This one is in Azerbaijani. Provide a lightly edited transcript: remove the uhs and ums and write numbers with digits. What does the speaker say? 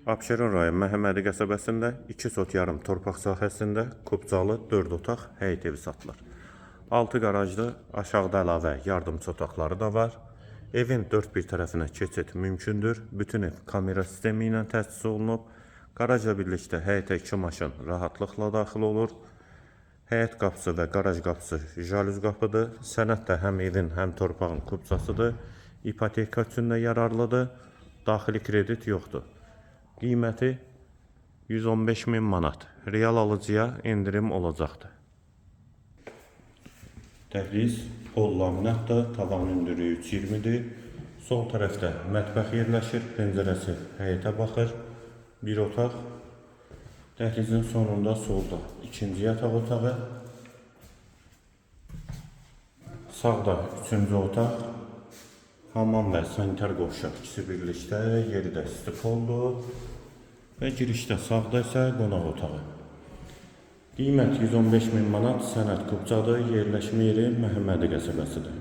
Abşeron rayon Məhəmmədi qəsəbəsində 2 sot yarım torpaq sahəsində kubcalı 4 otaq həyət evi satılır. 6 qarajlı, aşağıda əlavə yardımçı otaqları da var. Evin dörd bir tərəfinə keçid mümkündür. Bütün ev kamera sistemi ilə təchiz olunub. Qarajla birlikdə həyətə 2 maşın rahatlıqla daxil olur. Həyət qapısı və qaraj qapısı jalüz qapıdır. Sənəd də həm evin, həm torpağın kubcasıdır. İpoteka üçün də yararlıdır. Daxili kredit yoxdur. Qiyməti 115.000 manat. Real alıcıya endirim olacaqdır. Dəhliz pol laminatdır, tavan hündürlüyü 3.20-dir. Sol tərəfdə mətbəx yerləşir, pəncərəsi həyətə baxır. Bir otaq. Dəhlizin sonunda solda ikinci yataq otağı. Sağda üçüncü otaq. Hamam və sanitar qovşaq ikisi birlikdə, yeri də stipoldur. Və girişdə sağda isə qonaq otağı. Qiymət 115.000 manat, sənəd kubcadır, yerləşmə yeri Məhəmmədi qəsəbəsidir.